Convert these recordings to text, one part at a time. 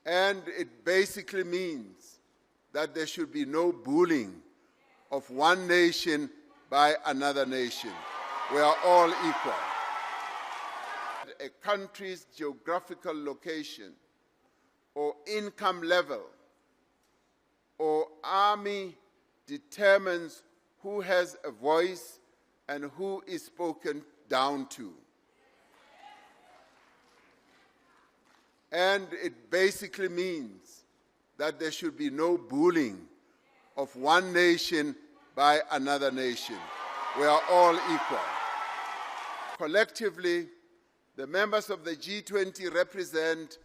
And it basically means that there should be no bullying of one nation by another nation. We are all equal. A country's geographical location or income level or army determines who has a voice and who is spoken down to. And it basically means that there should be no bullying of one nation by another nation. We are all equal. Collectively, the members of the G20 represent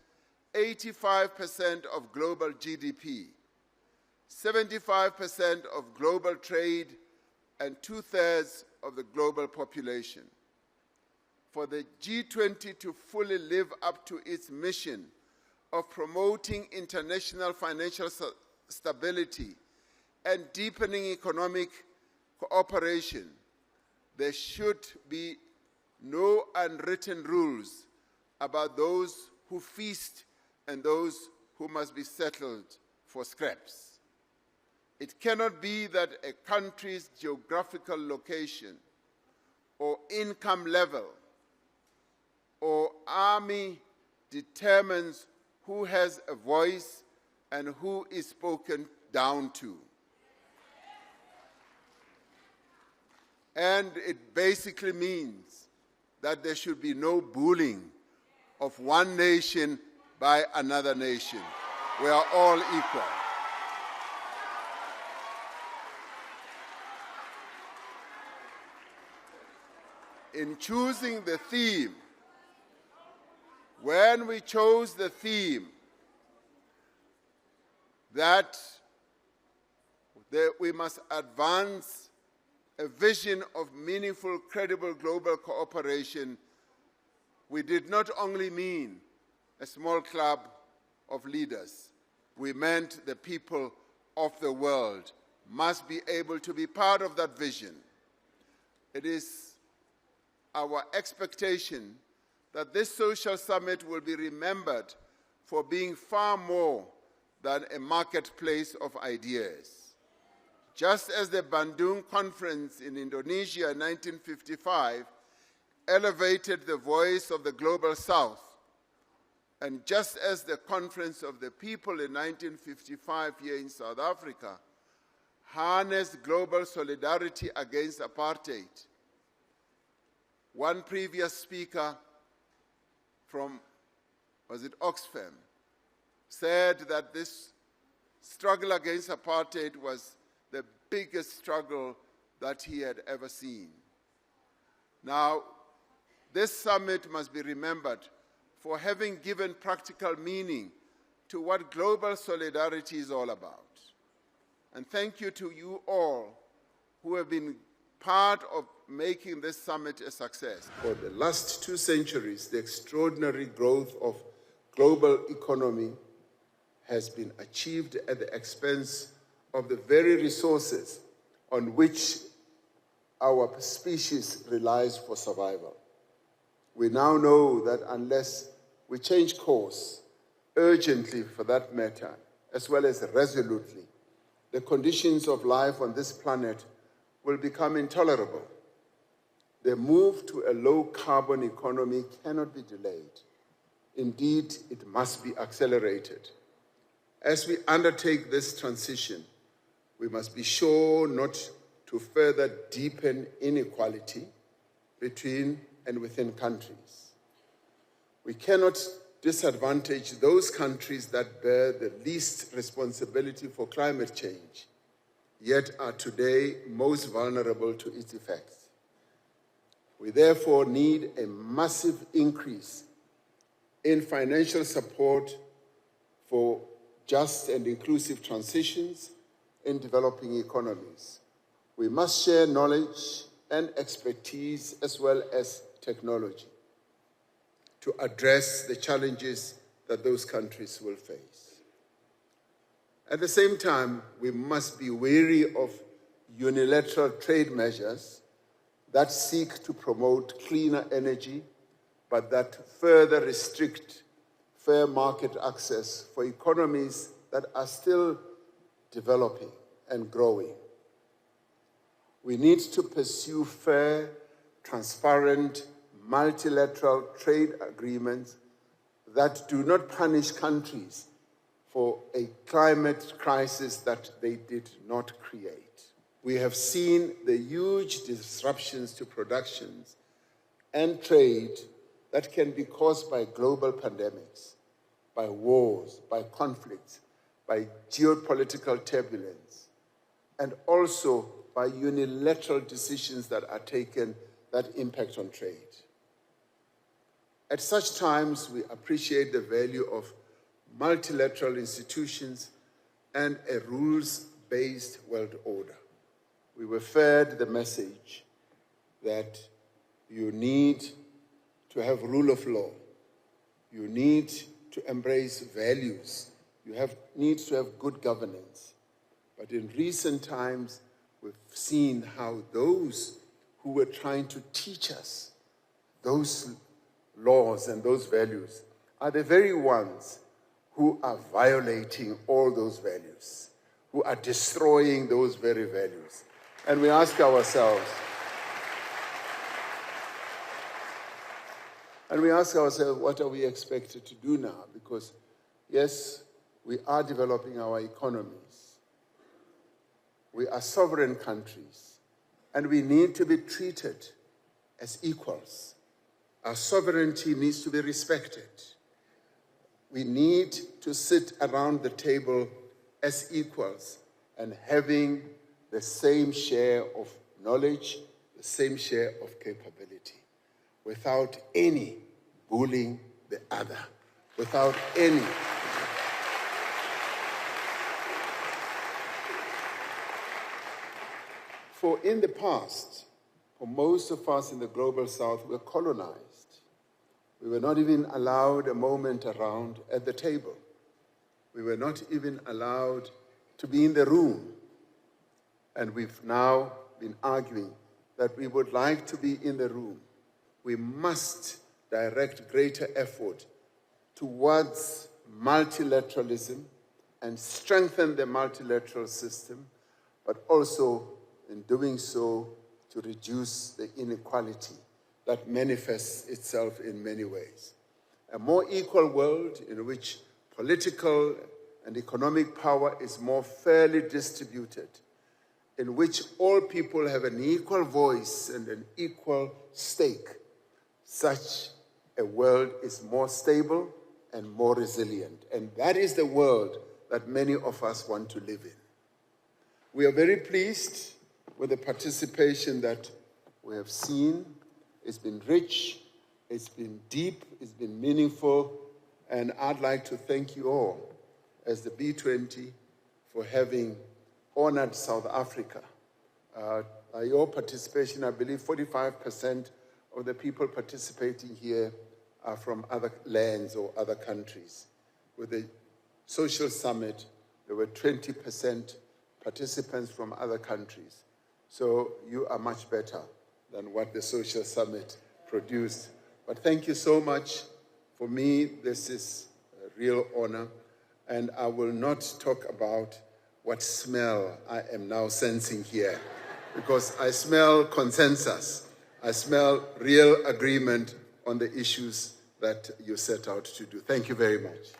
85% of global GDP, 75% of global trade, and 2/3 of the global population. For the G20 to fully live up to its mission of promoting international financial stability and deepening economic cooperation, there should be no unwritten rules about those who feast and those who must be settled for scraps. It cannot be that a country's geographical location or income level or army determines who has a voice and who is spoken down to. And it basically means that there should be no bullying of one nation by another nation. We are all equal. In choosing the theme, when we chose the theme that we must advance a vision of meaningful, credible global cooperation, we did not only mean a small club of leaders. We meant the people of the world must be able to be part of that vision. It is our expectation that this social summit will be remembered for being far more than a marketplace of ideas. Just as the Bandung Conference in Indonesia in 1955 elevated the voice of the Global South, and just as the Conference of the People in 1955 here in South Africa harnessed global solidarity against apartheid, one previous speaker from, Oxfam, said that this struggle against apartheid was the biggest struggle that he had ever seen. Now, this summit must be remembered for having given practical meaning to what global solidarity is all about. And thank you to you all who have been part of making this summit a success. For the last 2 centuries, the extraordinary growth of global economy has been achieved at the expense of the very resources on which our species relies for survival. We now know that unless we change course, urgently for that matter, as well as resolutely, the conditions of life on this planet will become intolerable. The move to a low-carbon economy cannot be delayed. Indeed, it must be accelerated. As we undertake this transition, we must be sure not to further deepen inequality between and within countries. We cannot disadvantage those countries that bear the least responsibility for climate change, yet are today most vulnerable to its effects. We therefore need a massive increase in financial support for just and inclusive transitions in developing economies. We must share knowledge and expertise as well as technology to address the challenges that those countries will face. At the same time, we must be wary of unilateral trade measures that seek to promote cleaner energy, but that further restrict fair market access for economies that are still developing and growing. We need to pursue fair, transparent, multilateral trade agreements that do not punish countries for a climate crisis that they did not create. We have seen the huge disruptions to productions and trade that can be caused by global pandemics, by wars, by conflicts, by geopolitical turbulence, and also by unilateral decisions that are taken that impact on trade. At such times, we appreciate the value of multilateral institutions and a rules-based world order. We were fed the message that you need to have rule of law. You need to embrace values. You need to have good governance. But in recent times, we've seen how those who were trying to teach us those laws and those values are the very ones who are violating all those values, who are destroying those very values. And we ask ourselves, what are we expected to do now? Because, yes, we are developing our economies. We are sovereign countries, and we need to be treated as equals. Our sovereignty needs to be respected. We need to sit around the table as equals and having the same share of knowledge, the same share of capability, without any bullying the other, without any. For in the past, for most of us in the global south, we were colonized. We were not even allowed a moment around at the table. We were not even allowed to be in the room. And we've now been arguing that we would like to be in the room. We must direct greater effort towards multilateralism and strengthen the multilateral system, but also in doing so to reduce the inequality that manifests itself in many ways. A more equal world in which political and economic power is more fairly distributed, in which all people have an equal voice and an equal stake. Such a world is more stable and more resilient. And that is the world that many of us want to live in. We are very pleased with the participation that we have seen. It's been rich, it's been deep, it's been meaningful, and I'd like to thank you all as the B20 for having honored South Africa. Your participation, I believe 45% of the people participating here are from other lands or other countries. With the social summit, there were 20% participants from other countries. So you are much better than what the social summit produced. But thank you so much. For me, this is a real honor. And I will not talk about what smell I am now sensing here, because I smell consensus. I smell real agreement on the issues that you set out to do. Thank you very much.